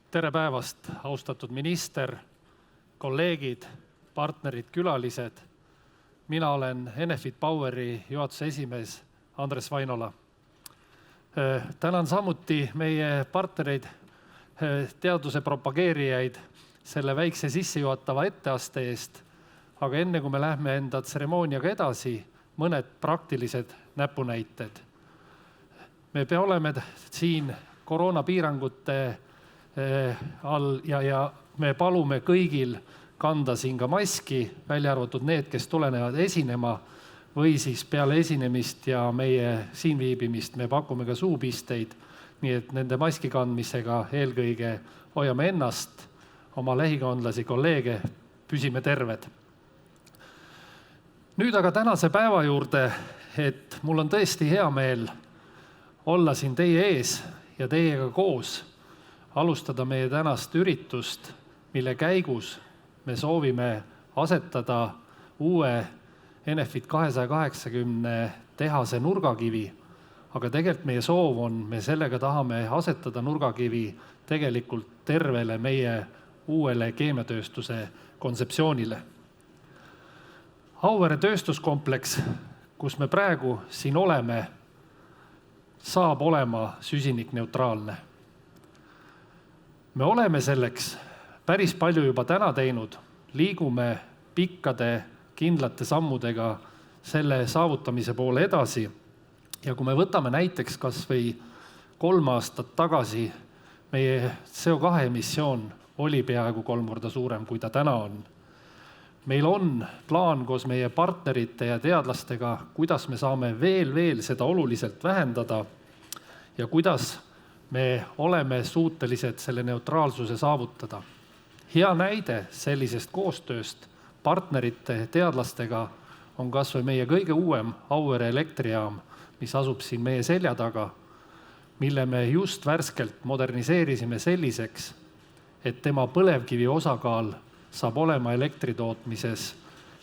Tere päevast, austatud minister, kolleegid, partnerid, külalised. Mina olen Enefit Poweri juhatuse esimees Andres Vainola. Tänan samuti meie partnereid, teaduse propageerijaid selle väikse sissejuhatava etteaste eest, aga enne kui me lähme enda tseremooniaga edasi, mõned praktilised näpunäited. Me oleme siin koroonapiirangute all ja me palume kõigil kanda siin ka maski, välja arvatud need, kes tulenevad esinema või siis peale esinemist ja meie siin viibimist me pakume ka suupisteid, nii et nende maski kandmisega eelkõige hoiame ennast, oma lähikondlasi, kolleege, püsime terved. Nüüd aga tänase päeva juurde, et mul on tõesti hea meel olla siin teie ees ja teiega koos alustada meie tänast üritust, mille käigus me soovime asetada uue Enefit 280 tehase nurgakivi, aga tegelikult meie soov on, me sellega tahame asetada nurgakivi tegelikult tervele meie uuele keemiatööstuse kontseptsioonile. Auvere tööstuskompleks, kus me praegu siin oleme, saab olema süsinikneutraalne. Me oleme selleks päris palju juba täna teinud, liigume pikkade, kindlate sammudega selle saavutamise poole edasi. Ja kui me võtame näiteks kas või 3 aastat tagasi, meie CO2 emissioon oli peaaegu 3 korda suurem, kui ta täna on. Meil on plaan koos meie partnerite ja teadlastega, kuidas me saame veel seda oluliselt vähendada ja kuidas me oleme suutelised selle neutraalsuse saavutada. Hea näide sellisest koostööst partnerite teadlastega on kas või meie kõige uuem Auvere elektrijaam, mis asub siin meie selja taga, mille me just värskelt moderniseerisime selliseks, et tema põlevkivi osakaal saab olema elektritootmises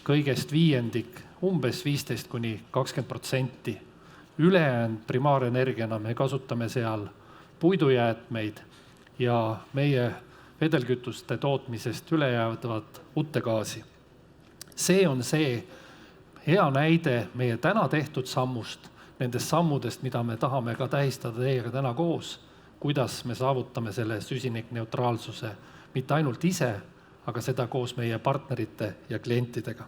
kõigest 5%, umbes 15–20%. Ülejäänud primaarenergiana me kasutame seal puidujäätmeid ja meie vedelkütuste tootmisest ülejäävat uttegaasi. See on see hea näide meie täna tehtud sammust, nendest sammudest, mida me tahame ka tähistada teiega täna koos, kuidas me saavutame selle süsinikneutraalsuse mitte ainult ise, aga seda koos meie partnerite ja klientidega.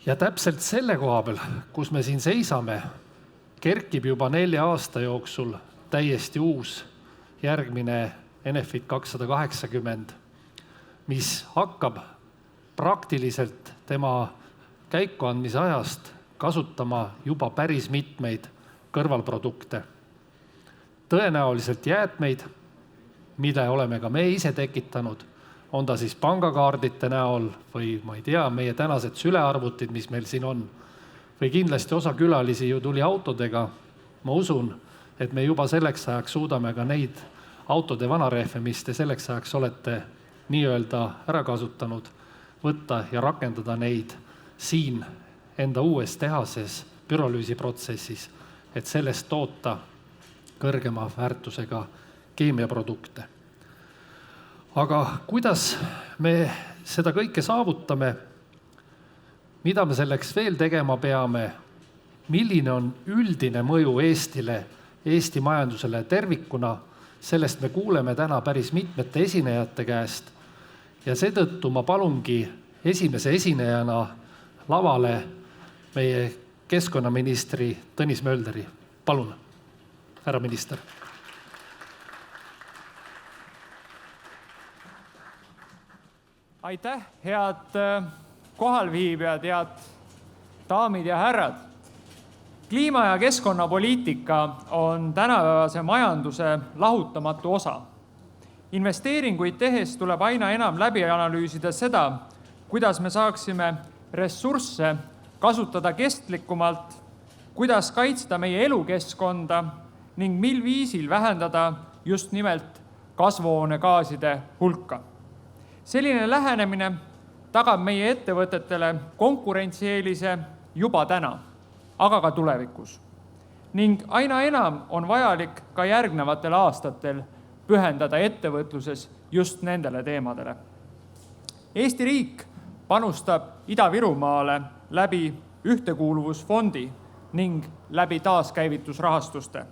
Ja täpselt selle koha peal, kus me siin seisame, kerkib juba 4 aasta jooksul täiesti uus järgmine Enefit 280, mis hakkab praktiliselt tema käikuandmise ajast kasutama juba päris mitmeid kõrvalprodukte. Tõenäoliselt jäätmeid, mida oleme ka me ise tekitanud, on ta siis pangakaardite näol või ma ei tea, meie tänased sülearvutid, mis meil siin on, või kindlasti osa külalisi ju tuli autodega. Ma usun, et me juba selleks ajaks suudame ka neid autode vanarehve, mis te selleks ajaks olete nii-öelda ära kasutanud, võtta ja rakendada neid siin enda uues tehases, pürolüüsiprotsessis, et sellest toota kõrgema väärtusega keemiaprodukte. Aga kuidas me seda kõike saavutame, mida me selleks veel tegema peame, milline on üldine mõju Eestile, Eesti majandusele tervikuna, sellest me kuuleme täna päris mitmete esinejate käest ja seetõttu ma palungi esimese esinejana lavale meie keskkonnaministri Tõnis Mölderi. Palun, härra minister. Aitäh, head kohalviibijad, head daamid ja härrad. Kliima- ja keskkonnapoliitika on tänapäevase majanduse lahutamatu osa. Investeeringuid tehes tuleb aina enam läbi analüüsida seda, kuidas me saaksime ressursse kasutada kestlikumalt, kuidas kaitsta meie elukeskkonda ning mil viisil vähendada just nimelt kasvuhoonegaaside hulka. Selline lähenemine tagab meie ettevõtetele konkurentsieelise juba täna, aga ka tulevikus. Ning aina enam on vajalik ka järgnevatel aastatel pühendada ettevõtluses just nendele teemadele. Eesti riik panustab Ida-Virumaale läbi Ühtekuuluvusfondi ning läbi taaskäivitusrahastuste.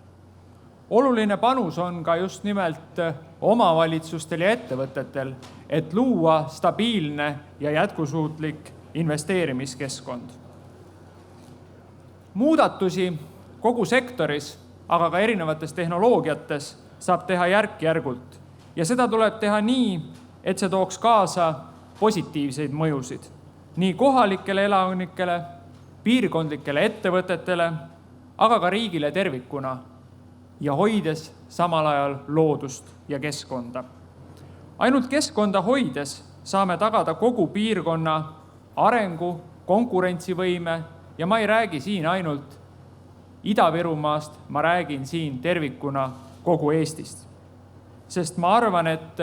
Oluline panus on ka just nimelt omavalitsustel ja ettevõtetel, et luua stabiilne ja jätkusuutlik investeerimiskeskkond. Muudatusi kogu sektoris, aga ka erinevates tehnoloogiates saab teha järk-järgult ja seda tuleb teha nii, et see tooks kaasa positiivseid mõjusid nii kohalikele elanikele, piirkondlikele ettevõtetele, aga ka riigile tervikuna ja hoides samal ajal loodust ja keskkonda. Ainult keskkonda hoides saame tagada kogu piirkonna arengu, konkurentsivõime ja ma ei räägi siin ainult Ida-Virumaast, ma räägin siin tervikuna kogu Eestist. Sest ma arvan, et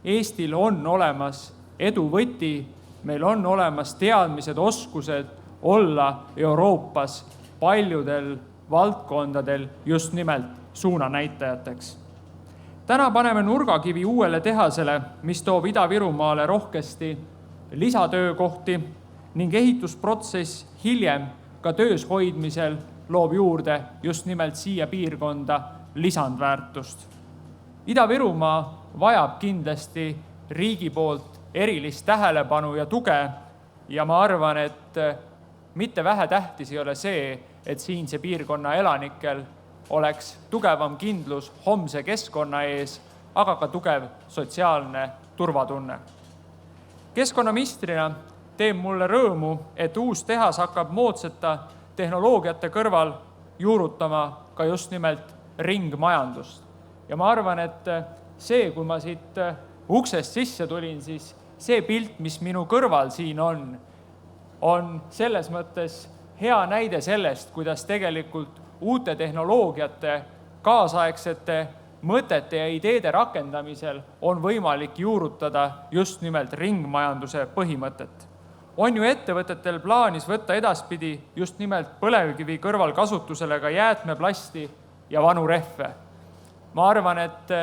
Eestil on olemas edu võti, meil on olemas teadmised, oskused olla Euroopas paljudel valdkondadel just nimelt suunanäitajateks. Täna paneme nurgakivi uuele tehasele, mis toob Ida-Virumaale rohkesti lisatöökohti ning ehitusprotsess hiljem ka töös hoidmisel loob juurde just nimelt siia piirkonda lisandväärtust. Ida-Virumaa vajab kindlasti riigi poolt erilist tähelepanu ja tuge ja ma arvan, et mitte vähetähtis ei ole see, et siinse piirkonna elanikel oleks tugevam kindlus homse keskkonna ees, aga ka tugev sotsiaalne turvatunne. Keskkonnaministrina teeb mulle rõõmu, et uus tehas hakkab moodsate tehnoloogiate kõrval juurutama ka just nimelt ringmajandust. Ja ma arvan, et see, kui ma siit uksest sisse tulin, siis see pilt, mis minu kõrval siin on selles mõttes hea näide sellest, kuidas tegelikult uute tehnoloogiate, kaasaegsete mõtete ja ideede rakendamisel on võimalik juurutada just nimelt ringmajanduse põhimõtet. On ju ettevõtetel plaanis võtta edaspidi just nimelt põlevkivi kõrval kasutusele ka jäätmeplasti ja vanu rehve. Ma arvan, et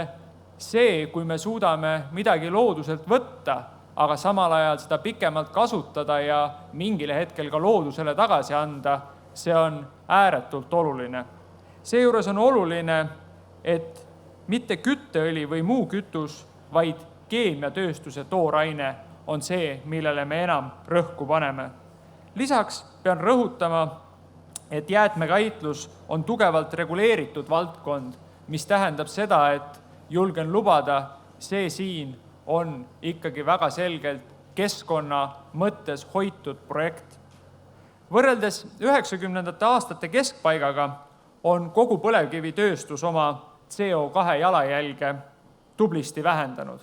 see, kui me suudame midagi looduselt võtta, aga samal ajal seda pikemalt kasutada ja mingil hetkel ka loodusele tagasi anda, see on ääretult oluline. Seejuures on oluline, et mitte kütteõli või muu kütus, vaid keemiatööstuse tooraine on see, millele me enam rõhku paneme. Lisaks pean rõhutama, et jäätmekäitlus on tugevalt reguleeritud valdkond, mis tähendab seda, et julgen lubada, see siin on ikkagi väga selgelt keskkonna mõttes hoitud projekt. Võrreldes 90. aastate keskpaigaga on kogu põlevkivitööstus oma CO2 jalajälge tublisti vähendanud.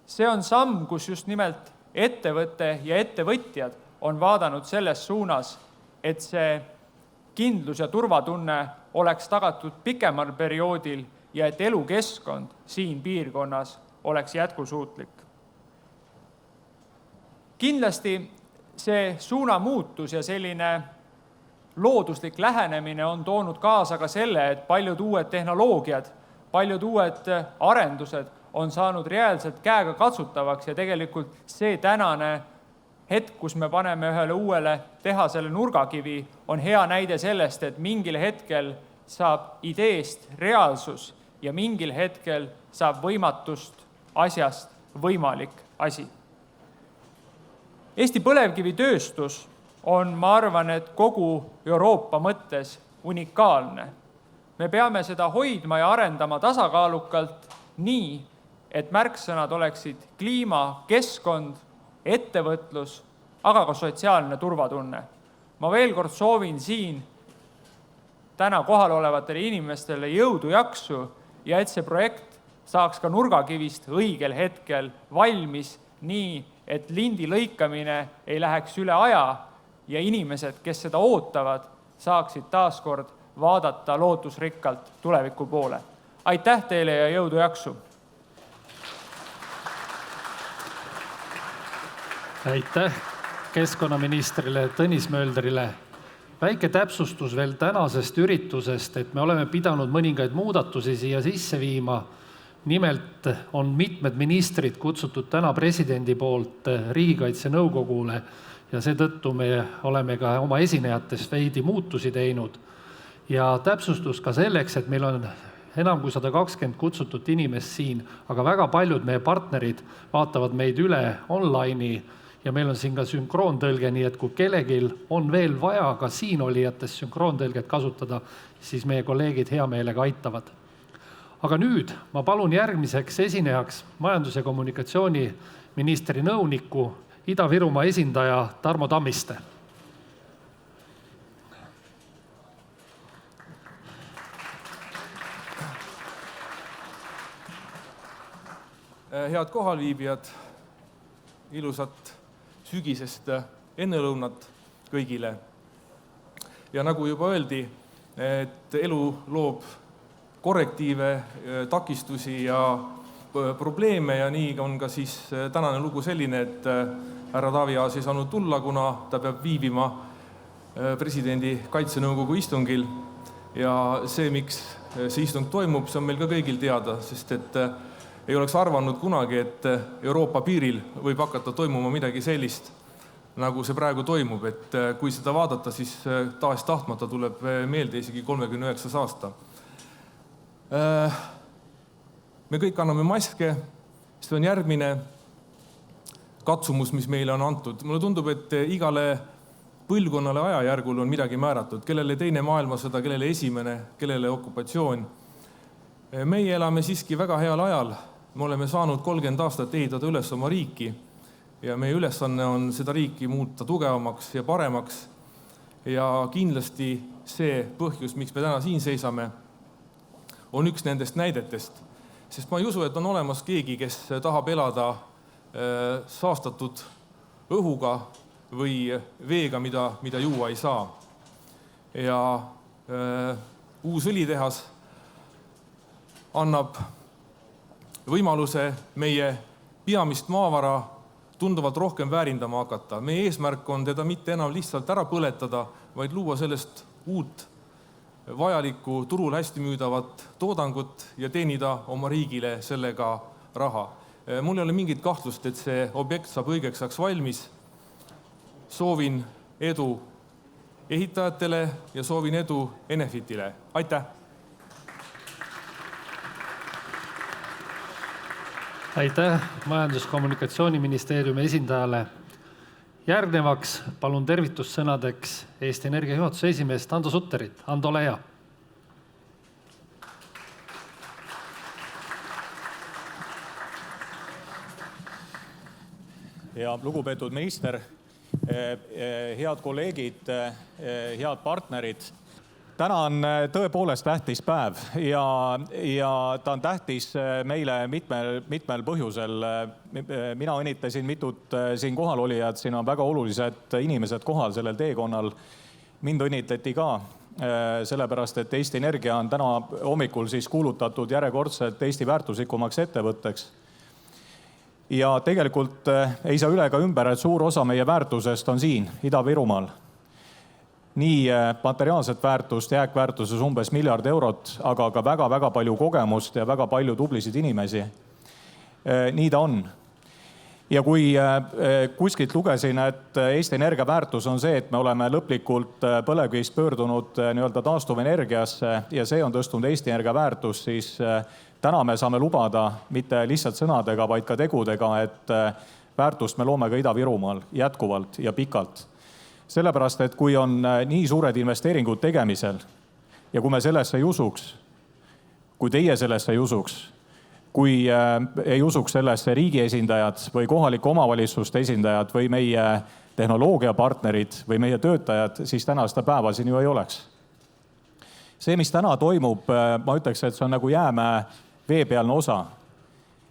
See on samm, kus just nimelt ettevõte ja ettevõtjad on vaadanud selles suunas, et see kindlus ja turvatunne oleks tagatud pikemal perioodil ja et elukeskkond siin piirkonnas oleks jätkusuutlik. Kindlasti see suunamuutus ja selline looduslik lähenemine on toonud kaasa ka selle, et paljud uued tehnoloogiad, paljud uued arendused on saanud reaalselt käega katsutavaks ja tegelikult see tänane hetk, kus me paneme ühele uuele tehasele nurgakivi, on hea näide sellest, et mingil hetkel saab ideest reaalsus ja mingil hetkel saab võimatust asjast võimalik asi. Eesti põlevkivitööstus on, ma arvan, et kogu Euroopa mõttes unikaalne. Me peame seda hoidma ja arendama tasakaalukalt nii, et märksõnad oleksid kliima, keskkond, ettevõtlus, aga ka sotsiaalne turvatunne. Ma veel kord soovin siin täna kohal olevatele inimestele jõudu, jaksu ja et see projekt saaks ka nurgakivist õigel hetkel valmis nii, et lindi lõikamine ei läheks üle aja ja inimesed, kes seda ootavad, saaksid taaskord vaadata lootusrikkalt tuleviku poole. Aitäh teile ja jõudu, jaksu! Aitäh keskkonnaministrile Tõnis Möldrile. Väike täpsustus veel tänasest üritusest, et me oleme pidanud mõningaid muudatusi siia sisse viima. Nimelt on mitmed ministrid kutsutud täna presidendi poolt Riigikaitse Nõukogule ja seetõttu me oleme ka oma esinejates veidi muutusi teinud. Ja täpsustus ka selleks, et meil on enam kui 120 kutsutut inimest siin, aga väga paljud meie partnerid vaatavad meid üle online'i ja meil on siin ka sünkroontõlge, nii et kui kellelgi on veel vaja ka siin olijatest sünkroontõlget kasutada, siis meie kolleegid hea meelega aitavad. Aga nüüd ma palun järgmiseks esinejaks majandus- ja kommunikatsiooniministri nõuniku Ida-Virumaa esindaja Tarmo Tammiste. Head kohalviibijad, ilusat sügisest ennelõunat kõigile. Ja nagu juba öeldi, et elu loob korrektiive, takistusi ja probleeme ja nii on ka siis tänane lugu selline, et härra Taavi Aas ei saanud tulla, kuna ta peab viibima presidendi kaitsenõukogu istungil. Ja see, miks see istung toimub, see on meil ka kõigil teada, sest et ei oleks arvanud kunagi, et Euroopa piiril võib hakata toimuma midagi sellist, nagu see praegu toimub. Et kui seda vaadata, siis taas tahtmata tuleb meelde isegi 39. aasta. Me kõik anname maske, see on järgmine katsumus, mis meile on antud. Mulle tundub, et igale põlvkonnale ajajärgul on midagi määratud, kellele teine maailmasõda, kellele esimene, kellele okupatsioon. Meie elame siiski väga heal ajal. Me oleme saanud 30 aastat ehitada üles oma riiki ja meie ülesanne on seda riiki muuta tugevamaks ja paremaks. Ja kindlasti see põhjus, miks me täna siin seisame, on üks nendest näidetest. Sest ma ei usu, et on olemas keegi, kes tahab elada saastatud õhuga või veega, mida juua ei saa. Ja uus õlitehas annab võimaluse meie peamist maavara tunduvalt rohkem väärindama hakata. Meie eesmärk on teda mitte enam lihtsalt ära põletada, vaid luua sellest uut vajalikku turul hästi müüdavat toodangut ja teenida oma riigile sellega raha. Mul ei ole mingit kahtlust, et see objekt saab õigeks ajaks valmis. Soovin edu ehitajatele ja soovin edu Enefitile. Aitäh! Aitäh Majandus- ja Kommunikatsiooniministeeriumi esindajale. Järgnevaks palun tervitussõnadeks Eesti Energia juhatuse esimeest Ando Sutterit. Ando, ole hea. Ja lugupeetud minister, head kolleegid, head partnerid. Täna on tõepoolest tähtis päev ja ta on tähtis meile mitmel põhjusel. Mina õnnitlesin mitut siin kohal olijad, siin on väga olulised inimesed kohal sellel teekonnal. Mind õnnitleti ka, sellepärast et Eesti Energia on täna hommikul siis kuulutatud järjekordselt Eesti väärtuslikumaks ettevõtteks. Ja tegelikult ei saa üle ka ümber, et suur osa meie väärtusest on siin Ida-Virumaal. Nii materiaalset väärtust, jääkväärtuses umbes 1 miljard eurot, aga ka väga palju kogemust ja väga palju tublisid inimesi. Nii ta on. Ja kui kuskilt lugesin, et Eesti Energia väärtus on see, et me oleme lõplikult põlevkivist pöördunud nii-öelda taastuvenergiasse ja see on tõstnud Eesti Energia väärtus, siis täna me saame lubada mitte lihtsalt sõnadega, vaid ka tegudega, et väärtust me loome ka Ida-Virumaal jätkuvalt ja pikalt. Sellepärast, et kui on nii suured investeeringud tegemisel ja kui me sellesse ei usuks, kui teie sellesse ei usuks, kui ei usuks sellesse riigi esindajad või kohaliku omavalitsuste esindajad või meie tehnoloogiapartnerid või meie töötajad, siis täna seda päeva siin ju ei oleks. See, mis täna toimub, ma ütleks, et see on nagu jäämäe veepealne osa.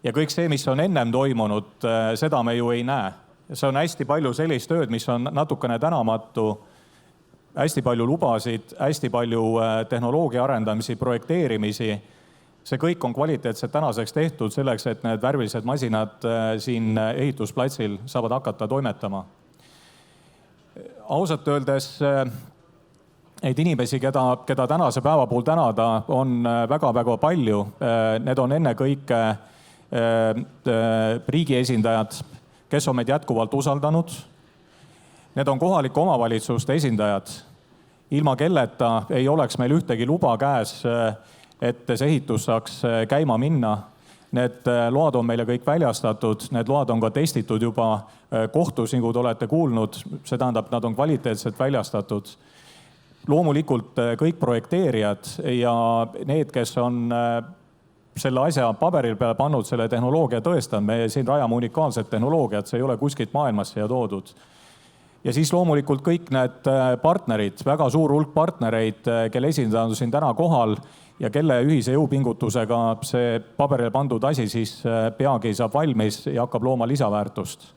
Ja kõik see, mis on ennem toimunud, seda me ju ei näe. See on hästi palju sellist tööd, mis on natukene tänamatu, hästi palju lubasid, hästi palju tehnoloogia arendamisi, projekteerimisi. See kõik on kvaliteetselt tänaseks tehtud selleks, et need värvilised masinad siin ehitusplatsil saavad hakata toimetama. Ausalt öeldes Neid inimesi, keda tänase päeva puhul tänada, on väga-väga palju. Need on ennekõike riigi esindajad, kes on meid jätkuvalt usaldanud. Need on kohalike omavalitsuste esindajad, ilma kelleta ei oleks meil ühtegi luba käes, et see ehitus saaks käima minna. Need load on meile kõik väljastatud, need load on ka testitud juba kohtus, nagu te olete kuulnud. See tähendab, nad on kvaliteetselt väljastatud. Loomulikult kõik projekteerijad ja need, kes on selle asja paberil peale pannud, selle tehnoloogia tõestanud. Me siin rajame unikaalset tehnoloogiat, see ei ole kuskilt maailmast siia toodud. Ja siis loomulikult kõik need partnerid, väga suur hulk partnereid, kelle esindajad on siin täna kohal ja kelle ühise jõupingutusega see paberile pandud asi siis peagi saab valmis ja hakkab looma lisaväärtust.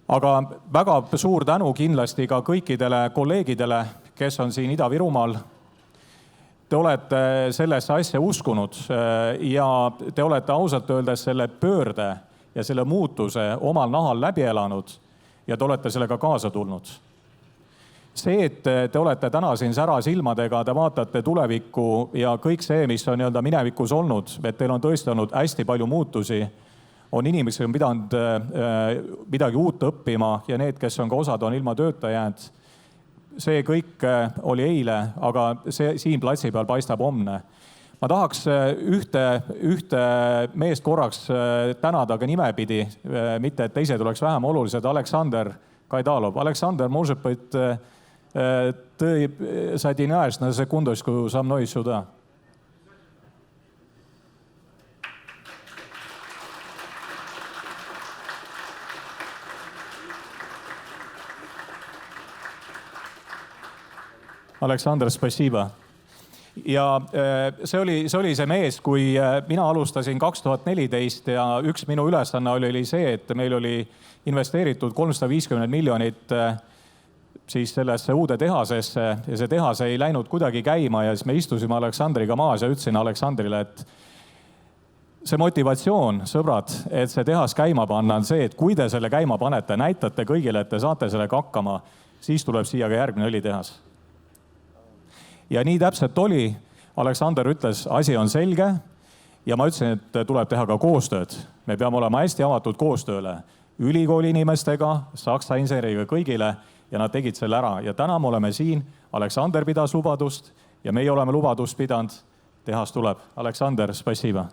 Aga väga suur tänu kindlasti ka kõikidele kolleegidele, kes on siin Ida-Virumaal. Te olete sellesse asja uskunud ja te olete ausalt öeldes selle pöörde ja selle muutuse omal nahal läbi elanud ja te olete sellega kaasa tulnud. See, et te olete täna siin sära silmadega, te vaatate tulevikku ja kõik see, mis on minevikus olnud, et teil on tõesti olnud hästi palju muutusi, on inimesed, kes on pidanud midagi uut õppima ja need, kes on ka osad, on ilma tööta jäänud. See kõik oli eile, aga see siin platsi peal paistab homne. Ma tahaks ühte meest korraks tänada ka nimepidi, mitte et teised oleks vähem olulised, Aleksandr Kaidalov. Aleksandr, может быть, ты соединяешь на секундочку со мной сюда. Aleksandr, spasiba. Ja see oli see mees, kui mina alustasin 2014 ja üks minu ülesanne oli see, et meil oli investeeritud 350 miljonit siis sellesse uude tehasesse ja see tehas ei läinud kuidagi käima ja siis me istusime Aleksandriga maas ja ütlesin Aleksandrile, et see motivatsioon, sõbrad, et see tehas käima panna on see, et kui te selle käima panete, näitate kõigile, et te saate sellega hakkama, siis tuleb siia ka järgmine õlitehas. Ja nii täpselt oli. Aleksandr ütles, asi on selge ja ma ütlesin, et tuleb teha ka koostööd. Me peame olema hästi avatud koostööle ülikooli inimestega, Saksa inseneriga kõigile ja nad tegid selle ära. Ja täna me oleme siin, Aleksandr pidas lubadust ja meie oleme lubadust pidanud, tehas tuleb. Aleksandr, spasiba.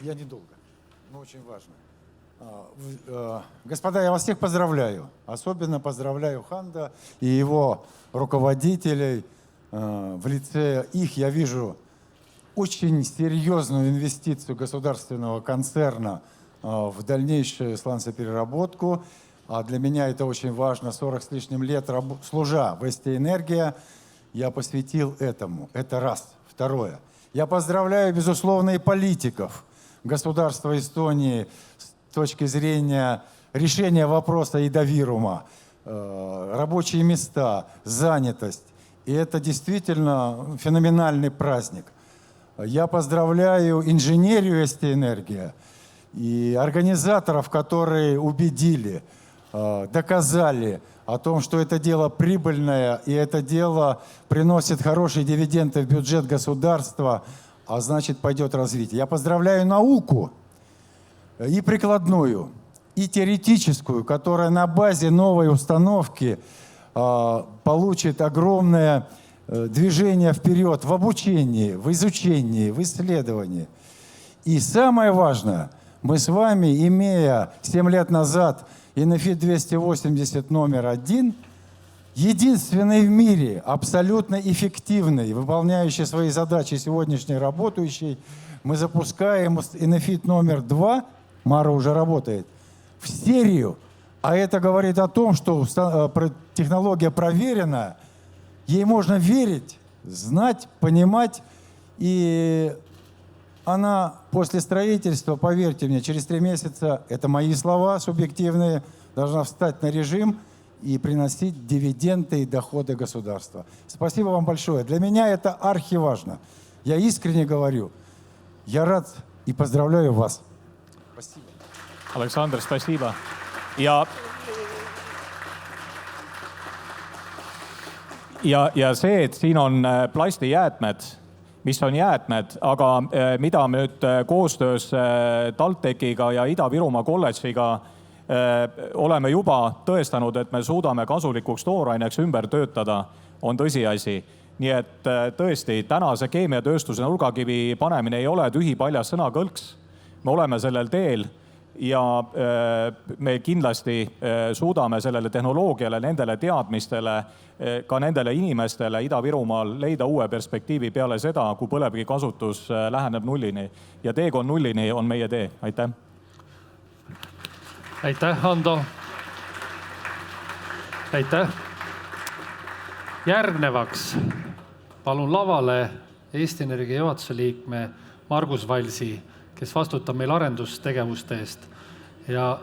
Я недолго, но очень важно. Господа, я вас всех поздравляю. Особенно поздравляю Ханда и его руководителей. В лице их я вижу очень серьезную инвестицию государственного концерна в дальнейшую сланцепереработку. А для меня это очень важно. 40 с лишним лет служа в СТ-Энергия, я посвятил этому. Это раз. Второе. Я поздравляю, безусловно, и политиков государства Эстонии с точки зрения решения вопроса Ida-Virumaa, рабочие места, занятость. И это действительно феноменальный праздник. Я поздравляю инженерию СТ-Энергия и организаторов, которые убедили, доказали о том, что это дело прибыльное, и это дело приносит хорошие дивиденды в бюджет государства, а значит пойдет развитие. Я поздравляю науку, и прикладную, и теоретическую, которая на базе новой установки получит огромное движение вперед в обучении, в изучении, в исследовании. И самое важное, мы с вами, имея 7 лет назад Enefit 280 номер 1, единственный в мире, абсолютно эффективный, выполняющий свои задачи сегодняшний работающий, мы запускаем Enefit номер 2, Мара уже работает, в серию. А это говорит о том, что технология проверена, ей можно верить, знать, понимать. И она после строительства, поверьте мне, через 3 месяца, это мои слова субъективные, должна встать на режим и приносить дивиденды и доходы государства. Спасибо вам большое. Для меня это архиважно. Я искренне говорю, я рад и поздравляю вас. Спасибо. Aleksandr, spasiba. Ja see, et siin on plastijäätmed, mis on jäätmed, aga mida me nüüd koostöös TalTechiga ja Ida-Virumaa kolledžiga oleme juba tõestanud, et me suudame kasulikuks tooraineks ümber töötada, on tõsiasi. Nii et tõesti, tänase keemiatööstuse nurgakivi panemine ei ole tühipaljas sõnakõlks. Me oleme sellel teel ja me kindlasti suudame sellele tehnoloogiale, nendele teadmistele, ka nendele inimestele Ida-Virumaal leida uue perspektiivi peale seda, kui põlevkivi kasutus läheneb nullini. Ja teekond nullini on meie tee. Aitäh! Aitäh, Hando! Aitäh! Järgnevaks palun lavale Eesti Energia juhatuse liikme Margus Valsi, kes vastutab meil arendustegevuste eest. Ja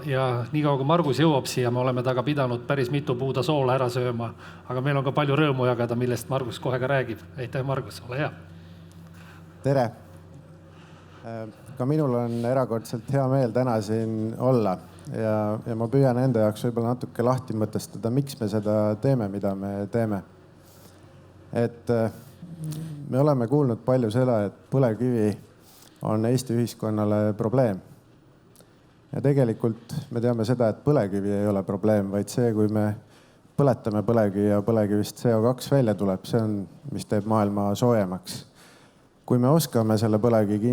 nii kaua, kui Margus jõuab siia, me oleme taga pidanud päris mitu puuda soola ära sööma, aga meil on ka palju rõõmu jagada, millest Margus kohe ka räägib. Aitäh, Margus, ole hea! Tere! Ka minul on erakordselt hea meel täna siin olla ja ma püüan enda jaoks võib-olla natuke lahti mõtestada, miks me seda teeme, mida me teeme. Et me oleme kuulnud palju seda, et põlevkivi on Eesti ühiskonnale probleem. Ja tegelikult me teame seda, et põlevkivi ei ole probleem, vaid see, kui me põletame põlevkivi ja põlevkivist CO2 välja tuleb, see on, mis teeb maailma soojemaks. Kui me oskame selle põlevkivi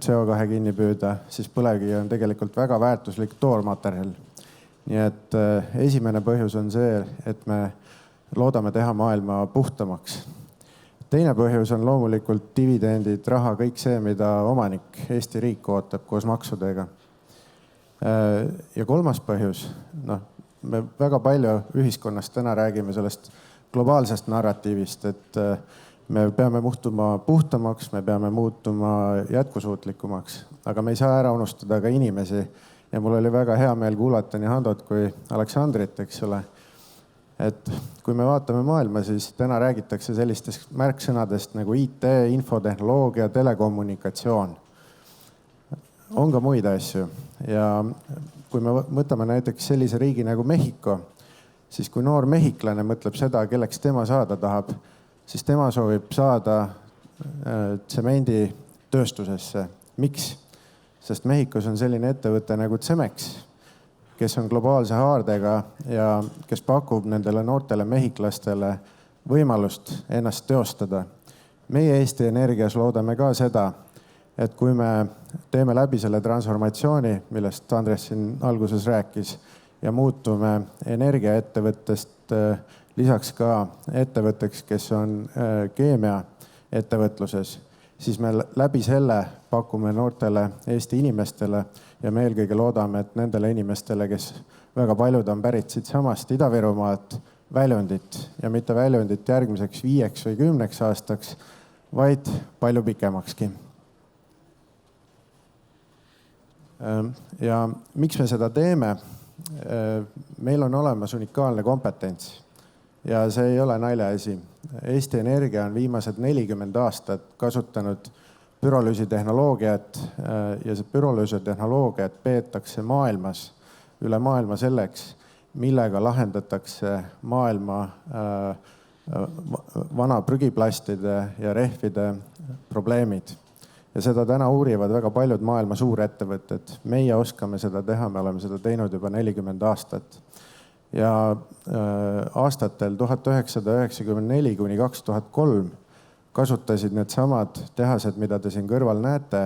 CO2 kinni püüda, siis põlevkivi on tegelikult väga väärtuslik toormaterjal. Nii et esimene põhjus on see, et me loodame teha maailma puhtamaks. Teine põhjus on loomulikult dividendid, raha, kõik see, mida omanik Eesti riik ootab koos maksudega. Ja kolmas põhjus, me väga palju ühiskonnast täna räägime sellest globaalsest narratiivist, et me peame muutuma puhtamaks, me peame muutuma jätkusuutlikumaks, aga me ei saa ära unustada ka inimesi. Ja mul oli väga hea meel kuulata nii Handot kui Aleksandrit, eks ole. Et kui me vaatame maailma, siis täna räägitakse sellistest märksõnadest nagu IT, infotehnoloogia, telekommunikatsioon. On ka muid asju. Ja kui me võtame näiteks sellise riigi nagu Mehhiko, siis kui noor mehhiklane mõtleb seda, kelleks tema saada tahab, siis tema soovib saada tsemenditööstusesse. Miks? Sest Mehhikos on selline ettevõte nagu Cemex, kes on globaalse haardega ja kes pakub nendele noortele mehhiklastele võimalust ennast teostada. Meie Eesti Energias loodame ka seda, et kui me teeme läbi selle transformatsiooni, millest Andres siin alguses rääkis, ja muutume energiaettevõttest lisaks ka ettevõtteks, kes on keemia ettevõtluses, siis me läbi selle pakume noortele Eesti inimestele ja me eelkõige loodame, et nendele inimestele, kes väga paljud on pärit siit samast Ida-Virumaalt, väljundit ja mitte väljundit järgmiseks 5 või 10 aastaks, vaid palju pikemakski. Ja miks me seda teeme? Meil on olemas unikaalne kompetents ja see ei ole naljaasi. Eesti Energia on viimased 40 aastat kasutanud pürolüüsitehnoloogiat ja see pürolüüsitehnoloogiat peetakse maailmas, üle maailma selleks, millega lahendatakse maailma vana prügiplastide ja rehvide probleemid. Ja seda täna uurivad väga paljud maailma suurettevõtted. Meie oskame seda teha, me oleme seda teinud juba 40 aastat. Ja aastatel 1994 kuni 2003 kasutasid need samad tehased, mida te siin kõrval näete,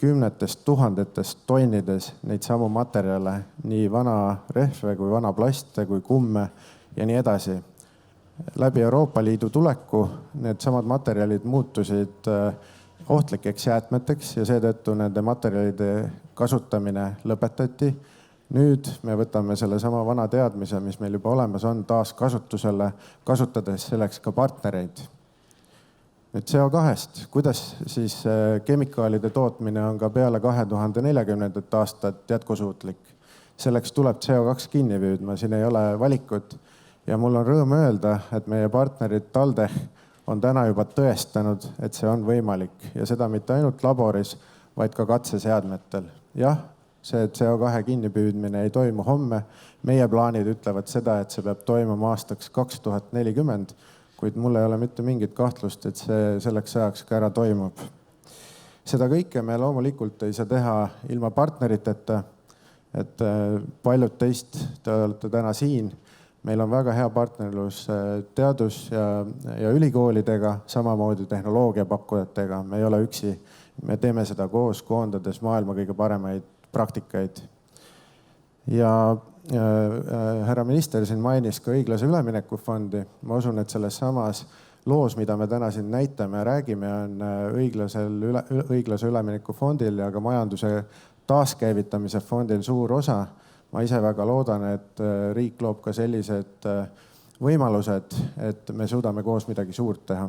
10 000 tonnides neid samu materjale, nii vana rehve kui vana plaste kui kumme ja nii edasi. Läbi Euroopa Liidu tuleku need samad materjalid muutusid ohtlikeks jäätmeteks ja seetõttu nende materjalide kasutamine lõpetati. Nüüd me võtame selle sama vana teadmise, mis meil juba olemas on, taas kasutusele, kasutades selleks ka partnereid. Nüüd CO2-st, kuidas siis kemikaalide tootmine on ka peale 2040. aastat jätkusuutlik. Selleks tuleb CO2 kinni püüdma, siin ei ole valikut. Ja mul on rõõm öelda, et meie partnerid TalTech on täna juba tõestanud, et see on võimalik ja seda mitte ainult laboris, vaid ka katseseadmetel. Jah, see CO2 kinnipüüdmine ei toimu homme. Meie plaanid ütlevad seda, et see peab toimuma aastaks 2040, kuid mul ei ole mitte mingit kahtlust, et see selleks ajaks ka ära toimub. Seda kõike me loomulikult ei saa teha ilma partneriteta, et paljud teist, te olete täna siin. Meil on väga hea partnerlus teadus- ja ülikoolidega, samamoodi tehnoloogiapakkujatega. Me ei ole üksi, me teeme seda koos, koondades maailma kõige paremaid praktikaid. Ja härra minister siin mainis ka õiglase ülemineku fondi. Ma usun, et selles samas loos, mida me täna siin näitame ja räägime, on õiglase ülemineku fondil ja ka majanduse taaskäivitamise fondil suur osa. Ma ise väga loodan, et riik loob ka sellised võimalused, et me suudame koos midagi suurt teha.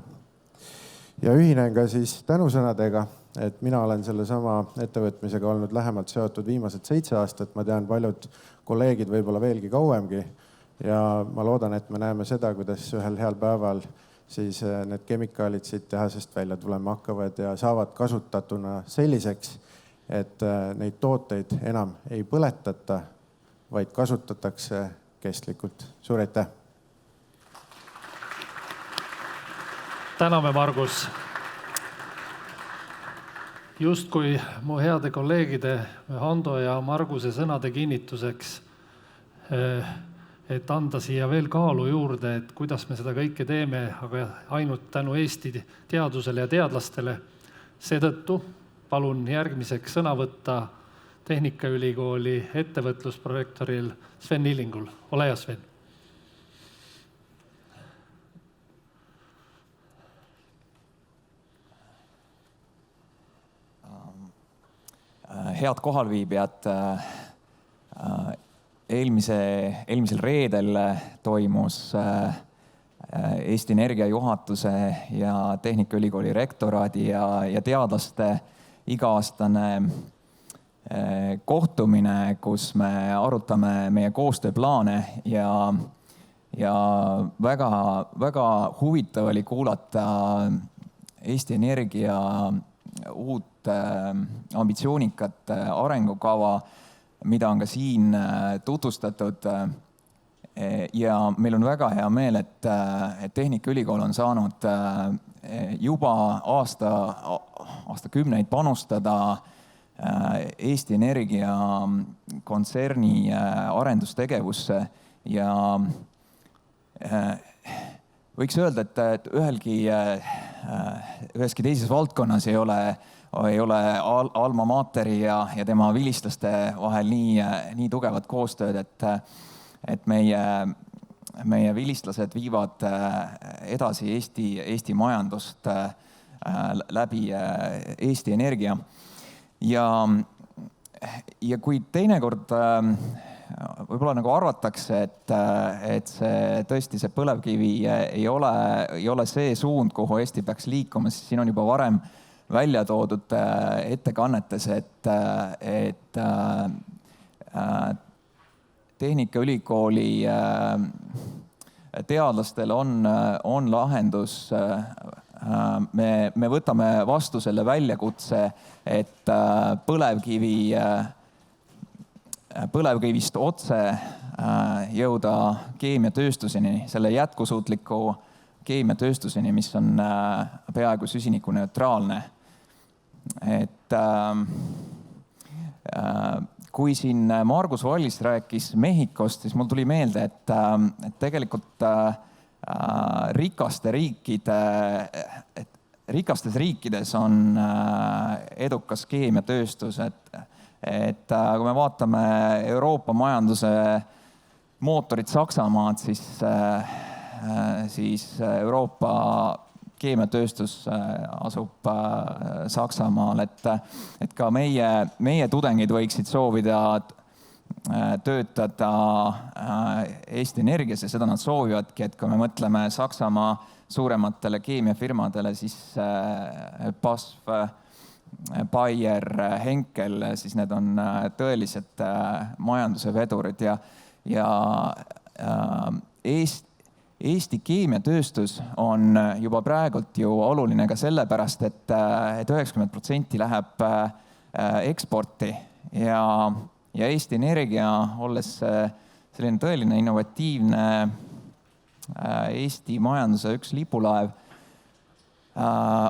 Ja ühinen ka siis tänusõnadega, et mina olen selle sama ettevõtmisega olnud lähemalt seotud viimased 7 aastat. Ma tean paljud kolleegid võib-olla veelgi kauemgi ja ma loodan, et me näeme seda, kuidas ühel heal päeval siis need kemikaalid siit tehasest välja tulema hakkavad ja saavad kasutatuna selliseks, et neid tooteid enam ei põletata, vaid kasutatakse kestlikult. Suur aitäh! Täname, Margus! Justkui mu heade kolleegide Hando ja Marguse sõnade kinnituseks, et anda siia veel kaalu juurde, et kuidas me seda kõike teeme, aga ainult tänu Eesti teadusele ja teadlastele. Seetõttu palun järgmiseks sõna võtta Tehnikaülikooli ettevõtlusprojektoril Sven Illingul. Ole hea, Sven. Head kohalviibijad, eelmisel reedel toimus Eesti Energia juhatuse ja Tehnikaülikooli rektoraadi ja teadlaste iga-aastane kohtumine, kus me arutame meie koostööplaane ja väga huvitav oli kuulata Eesti Energia uut ambitsioonikat arengukava, mida on ka siin tutvustatud. Ja meil on väga hea meel, et Tehnikaülikool on saanud juba aastakümneid panustada Eesti Energia kontserni arendustegevusse ja võiks öelda, et üheski teises valdkonnas ei ole Alma Materi ja tema vilistlaste vahel nii tugevat koostööd, et meie vilistlased viivad edasi Eesti majandust läbi Eesti Energia. Ja kui teinekord võib-olla nagu arvatakse, et tõesti see põlevkivi ei ole see suund, kuhu Eesti peaks liikuma, siis siin on juba varem välja toodud ettekannetes, et Tehnikaülikooli teadlastel on lahendus. Me võtame vastu selle väljakutse, et põlevkivist otse jõuda keemiatööstuseni, selle jätkusuutliku keemiatööstuseni, mis on peaaegu süsinikuneutraalne. Kui siin Margus Wallis rääkis Mehhikost, siis mul tuli meelde, et tegelikult rikastes riikides on edukas keemiatööstus, et kui me vaatame Euroopa majanduse mootorit Saksamaad, siis Euroopa keemiatööstus asub Saksamaal, et ka meie tudengid võiksid soovida töötada Eesti Energias ja seda nad soovivadki, et kui me mõtleme Saksamaa suurematele keemiafirmadele, siis BASF, Bayer, Henkel, siis need on tõelised majanduse vedurid ja Eesti keemiatööstus on juba praegult ju oluline ka sellepärast, et 90% läheb eksporti ja Eesti Energia, olles selline tõeline innovatiivne Eesti majanduse üks lipulaev,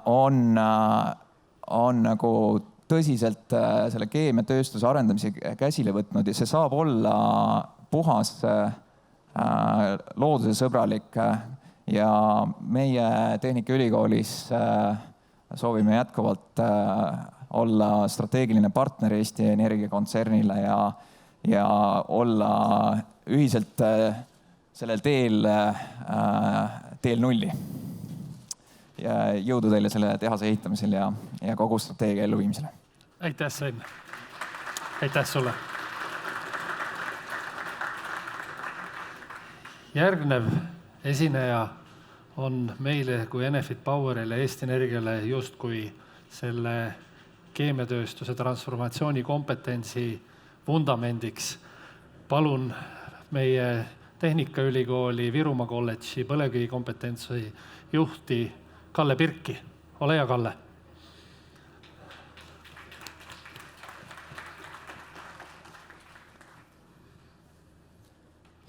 on nagu tõsiselt selle keemiatööstuse arendamise käsile võtnud ja see saab olla puhas loodusesõbralik ja meie Tehnikaülikoolis soovime jätkuvalt olla strateegiline partner Eesti Energia kontsernile ja olla ühiselt sellel teel nulli. Ja jõudu teile selle tehase ehitamisel ja kogu strateegia elluviimisele. Aitäh, Sven. Aitäh sulle. Järgnev esineja on meile kui Enefit Powerile, Eesti Energiale justkui selle keemiatööstuse transformatsiooni kompetentsi vundamendiks. Palun meie Tehnikaülikooli Virumaa kolledži põlevkivikompetentsi juhti Kalle Pirki. Ole hea, Kalle.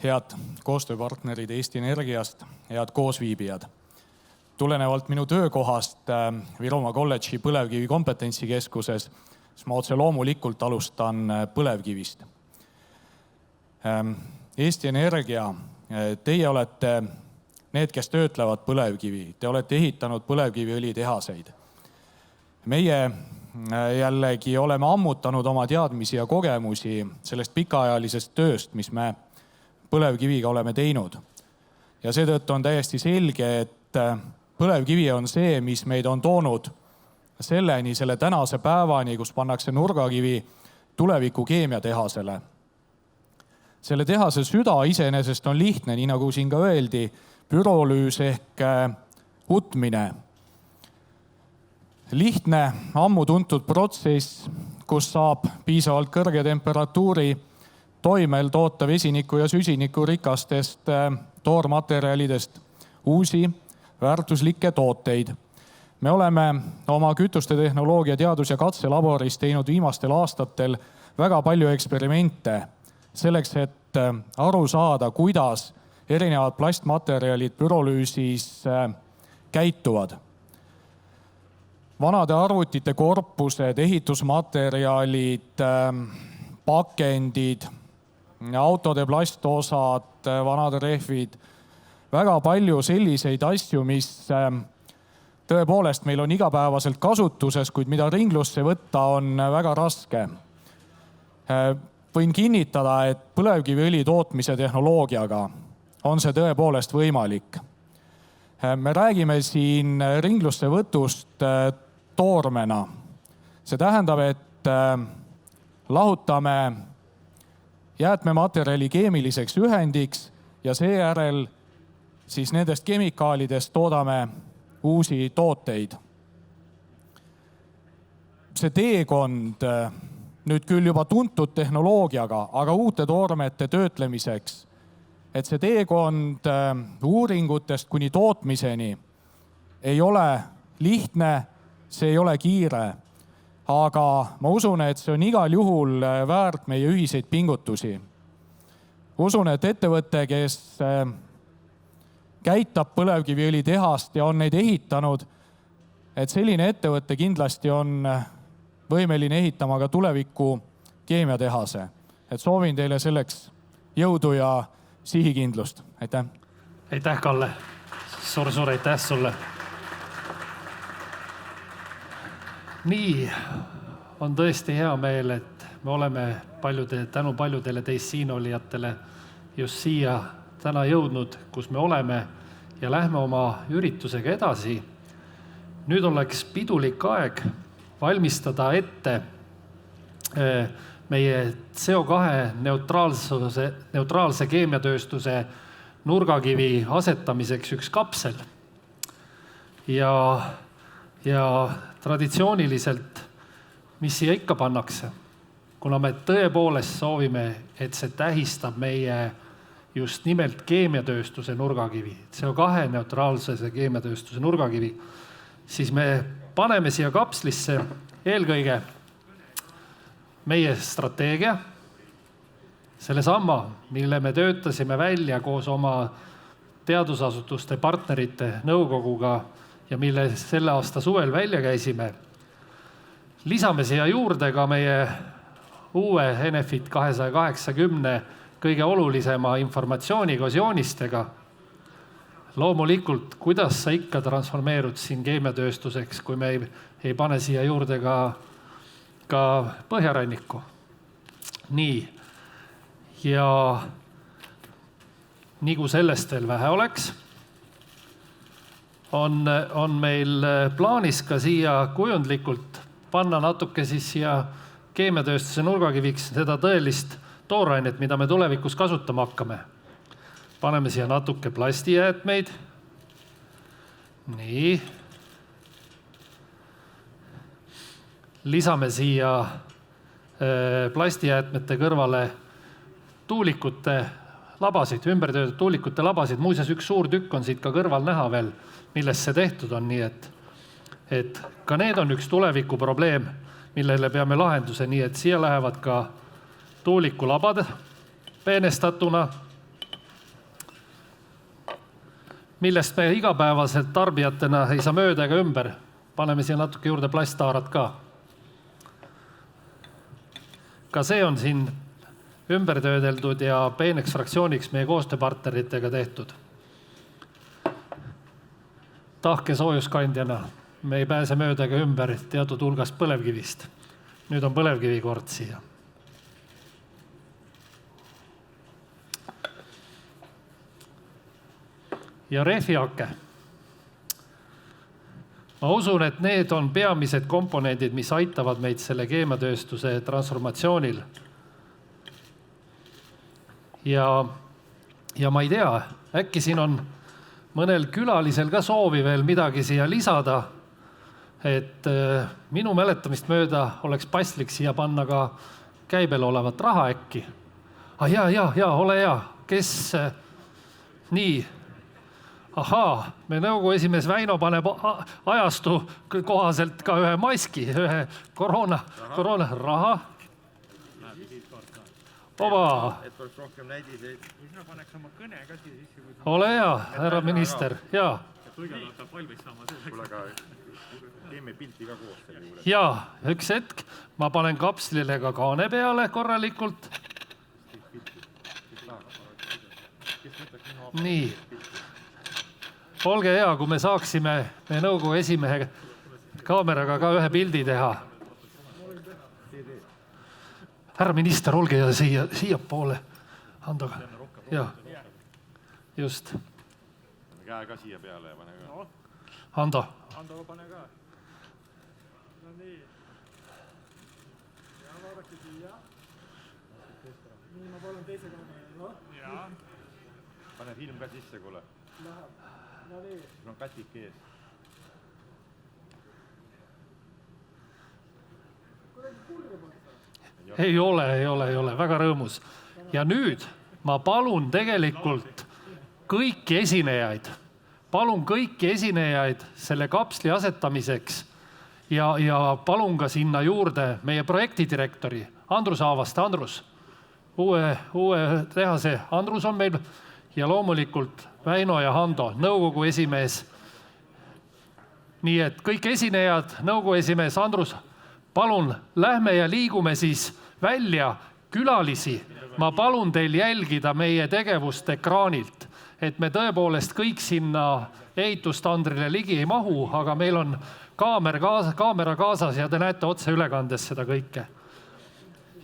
Head koostööpartnerid Eesti Energiast, head koosviibijad. Tulenevalt minu töökohast Virumaa kolledži põlevkivi kompetentsikeskuses, siis ma otse loomulikult alustan põlevkivist. Eesti Energia, teie olete need, kes töötlevad põlevkivi. Te olete ehitanud põlevkiviõlitehaseid. Meie jällegi oleme ammutanud oma teadmisi ja kogemusi sellest pikaajalisest tööst, mis me põlevkiviga oleme teinud. Ja seetõttu on täiesti selge, et põlevkivi on see, mis meid on toonud selle tänase päevani, kus pannakse nurgakivi tuleviku keemiatehasele. Selle tehase süda iseenesest on lihtne, nii nagu siin ka öeldi, pürolüüs ehk utmine. Lihtne, ammu tuntud protsess, kus saab piisavalt kõrge temperatuuri toimel toota vesiniku ja süsiniku rikastest toormaterjalidest uusi väärtuslikke tooteid. Me oleme oma kütuste tehnoloogia teadus- ja katselaboris teinud viimastel aastatel väga palju eksperimente selleks, et aru saada, kuidas erinevad plastmaterjalid pürolüüsis käituvad. Vanade arvutite korpused, ehitusmaterjalid, pakendid, autode plastosad, vanad rehvid, väga palju selliseid asju, mis tõepoolest meil on igapäevaselt kasutuses, kuid mida ringlusse võtta on väga raske. Võin kinnitada, et põlevkiviõli tootmise tehnoloogiaga on see tõepoolest võimalik. Me räägime siin ringlusse võtust toormena. See tähendab, et lahutame jäätmematerjali keemiliseks ühendiks ja seejärel siis nendest kemikaalidest toodame uusi tooteid. See teekond nüüd küll juba tuntud tehnoloogiaga, aga uute toormete töötlemiseks, et see teekond uuringutest kuni tootmiseni ei ole lihtne, see ei ole kiire. Aga ma usun, et see on igal juhul väärt meie ühiseid pingutusi. Usun, et ettevõte, kes käitab põlevkiviõli tehast ja on neid ehitanud, et selline ettevõte kindlasti on võimeline ehitama ka tuleviku keemiatehase. Et soovin teile selleks jõudu ja sihikindlust. Aitäh! Aitäh, Kalle! Suur aitäh sulle! Nii on tõesti hea meel, et me oleme tänu paljudele teist siin olijatele just siia täna jõudnud, kus me oleme ja lähme oma üritusega edasi. Nüüd oleks pidulik aeg valmistada ette meie CO2 neutraalse keemiatööstuse nurgakivi asetamiseks üks kapsel. Ja traditsiooniliselt, mis siia ikka pannakse, kuna me tõepoolest soovime, et see tähistab meie just nimelt keemiatööstuse nurgakivi, CO2 neutraalse keemiatööstuse nurgakivi, siis me paneme siia kapslisse eelkõige meie strateegia, selle samma, mille me töötasime välja koos oma teadusasutuste partnerite nõukoguga ja mille selle aasta suvel välja käisime. Lisame siia juurde ka meie uue Enefit 280 kõige olulisema informatsiooni koos joonistega. Loomulikult, kuidas sa ikka transformeerud siin keemiatööstuseks, kui me ei pane siia juurde ka põhjaranniku. Nii. Ja nii kui sellest veel vähe oleks, on meil plaanis ka siia kujundlikult panna natuke siis siia keemiatööstuse nurgakiviks seda tõelist toorainet, mida me tulevikus kasutama hakkame. Paneme siia natuke plastijäätmeid. Nii. Lisame siia plastijäätmete kõrvale tuulikute labasid, ümbertöödatud tuulikute labasid. Muuseas, üks suur tükk on siit ka kõrval näha veel, millest see tehtud on, nii et ka need on üks tuleviku probleem, millele peame lahenduse, nii et siia lähevad ka tuulikulabad peenestatuna, millest me igapäevaselt tarbijatena ei saa mööda ega ümber. Paneme siia natuke juurde plasttaarat ka. Ka see on siin ümbertöödeldud ja peeneks fraktsiooniks meie koostööpartneritega tehtud. Tahke soojuskandjana me ei pääse mööda ega ümber teatud hulgast põlevkivist. Nüüd on põlevkivi kord siia. Ja rehviake. Ma usun, et need on peamised komponendid, mis aitavad meid selle keemiatööstuse transformatsioonil. Ja ma ei tea, äkki siin on mõnel külalisel ka soovi veel midagi siia lisada, et minu mäletamist mööda oleks paslik siia panna ka käibel olevat raha äkki. Ja, ole hea, kes nii? Ahaa, me nõukogu esimees Väino paneb ajastu kohaselt ka ühe maski, ühe koroona raha. Oba. Ole hea, härra minister, jaa. Jaa, üks hetk, ma panen kapslile ka kaane peale korralikult. Nii. Olge hea, kui me saaksime meie nõukogu esimehe kaameraga ka ühe pildi teha. Härra minister, olge hea siia poole. Hando. Jaa, just. Käe ka siia peale ja pane ka. Hando. Hando, pane ka. No nii. Ja vaadake siia. Nii, ma palun teise kaamera. Jaa. Pane film ka sisse, kuule. Läheb. No nii. No katik ees. Ei ole, väga rõõmus. Ja nüüd ma palun tegelikult kõiki esinejaid selle kapsli asetamiseks ja palun ka sinna juurde meie projektidirektori Andrus Aavaste. Andrus, uue tehase Andrus on meil ja loomulikult Väino ja Hando, nõukogu esimees. Nii et kõik esinejad, nõukogu esimees Andrus, palun lähme ja liigume siis välja külalisi. Ma palun teil jälgida meie tegevust ekraanilt, et me tõepoolest kõik sinna ehitustandrile ligi ei mahu, aga meil on kaamera kaasas ja te näete otse ülekandes seda kõike.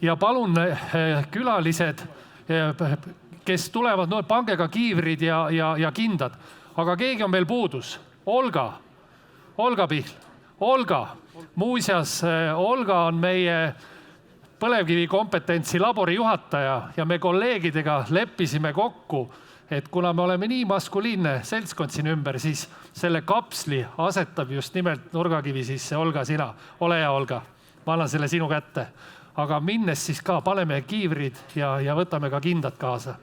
Ja palun külalised, kes tulevad, pange ka kiivrid ja kindad, aga keegi on veel puudus. Olga Pihl. Olga, muuseas, Olga on meie põlevkivi kompetentsi labori juhataja ja me kolleegidega leppisime kokku, et kuna me oleme nii maskuliinne seltskond siin ümber, siis selle kapsli asetab just nimelt nurgakivi sisse Olga, sina. Ole hea, Olga, ma annan selle sinu kätte. Aga minnes siis ka paneme kiivrid ja võtame ka kindad kaasa.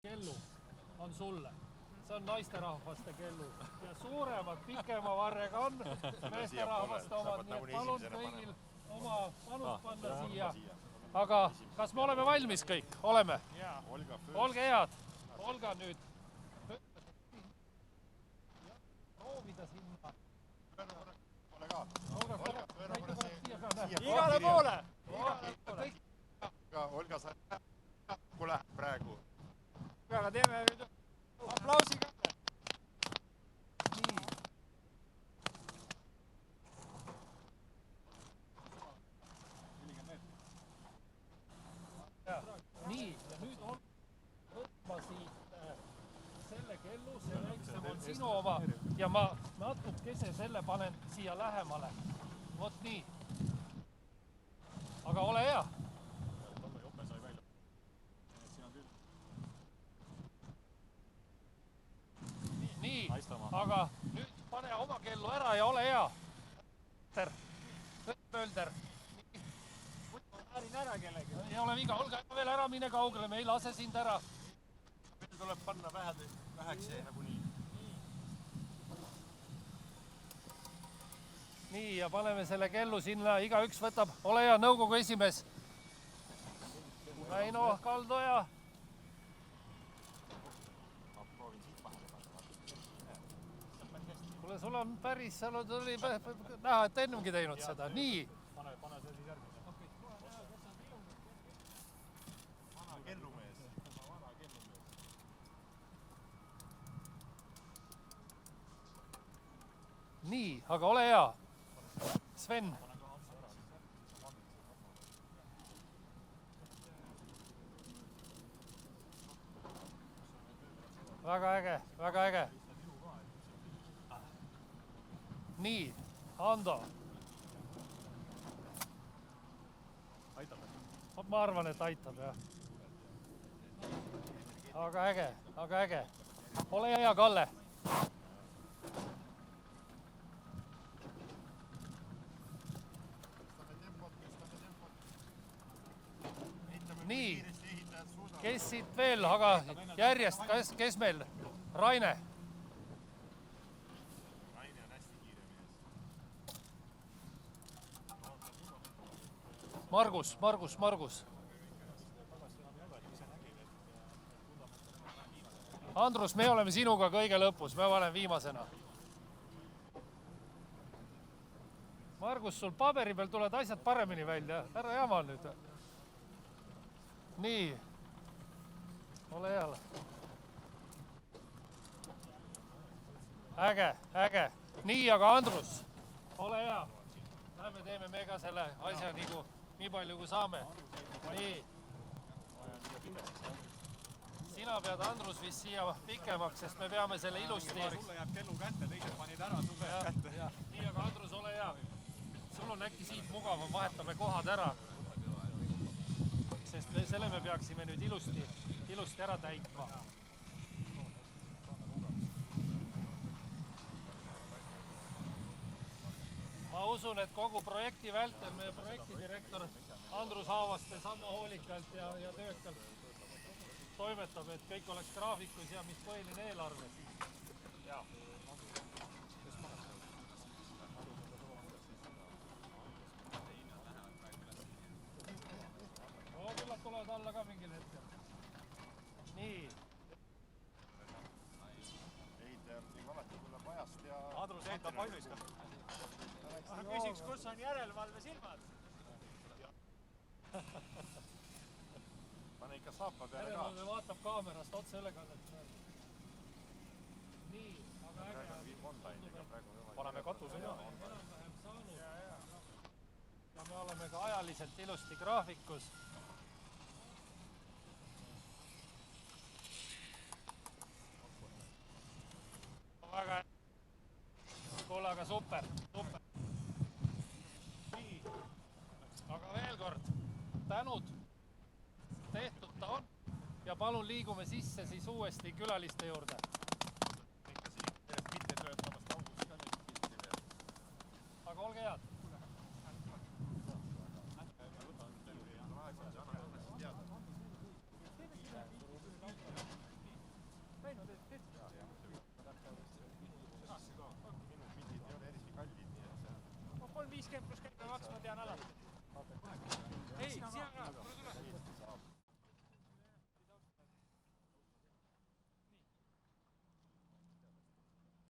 kellu on sulle. See on naisterahvaste kellu ja suuremad, pikema varrega on meesterahvaste omad, nii et palun kõigil oma panust panna siia. Aga kas me oleme valmis kõik? Oleme? Olge head. Olga nüüd. Proovida sinna. Igale poole! Olga, sa läheb praegu. Aga teeme aplausiga. Nii, ja nüüd on võtma siit selle kellu, see väiksem on sinu oma ja ma natukese selle panen siia lähemale. Vot nii. Aga ole hea. Nii, aga nüüd pane oma kellu ära ja ole hea. Mölder. Äärin ära kellegi. Ei ole viga, olge veel ära, mine kaugele, me ei lase sind ära. Meil tuleb panna väheks see nagu nii. Nii, ja paneme selle kellu sinna, igaüks võtab, ole hea, nõukogu esimees. Väino Kaldoja. Kuule, sul on päris, seal oli näha, et ennemgi teinud seda. Nii. Pane see siis järgmine. Vana kellumees. Nii, aga ole hea. Sven. Väga äge, väga äge. Nii, Ando. Aitab. Ma arvan, et aitab, jah. Aga äge, aga äge. Ole hea, Kalle. Nii, kes siit veel, aga järjest, kes meil? Raine. Raine on hästi kiire mees. Margus. Andrus, me oleme sinuga kõige lõpus, me oleme viimasena. Margus, sul paberi peal tulevad asjad paremini välja, ära jama nüüd. Nii, ole hea. Äge. Nii, aga Andrus, ole hea. Lähme teeme me ka selle asja nii palju kui saame. Nii. Sina pead, Andrus, vist siia pikemaks, sest me peame selle ilusti. Sulle jääb kellu kätte, teised panid ära sulle kätte. Nii, aga Andrus, ole hea. Sul on äkki siit mugavam, vahetame kohad ära. Sest selle me peaksime nüüd ilusti ära täitma. Ma usun, et kogu projekti vältel meie projektidirektor Andrus Haavaste sama hoolikalt ja töökalt toimetab, et kõik oleks graafikus ja mis põhiline eelarves. Küllap tulevad alla ka mingil hetkel. Nii. Ehitaja võib alati tulla pajast ja... Andrus ehitab valmis ka. Küsiks, kus on järelevalve silmad? Pane ikka saapa peale ka. Järelevalve vaatab kaamerast otse ülekannet. Nii, aga äge. Paneme katuse ja. Enam-vähem saanud. Ja me oleme ka ajaliselt ilusti graafikus. Väga kuule, aga super. Nii, aga veel kord, tänud, tehtud ta on ja palun liigume sisse siis uuesti külaliste juurde.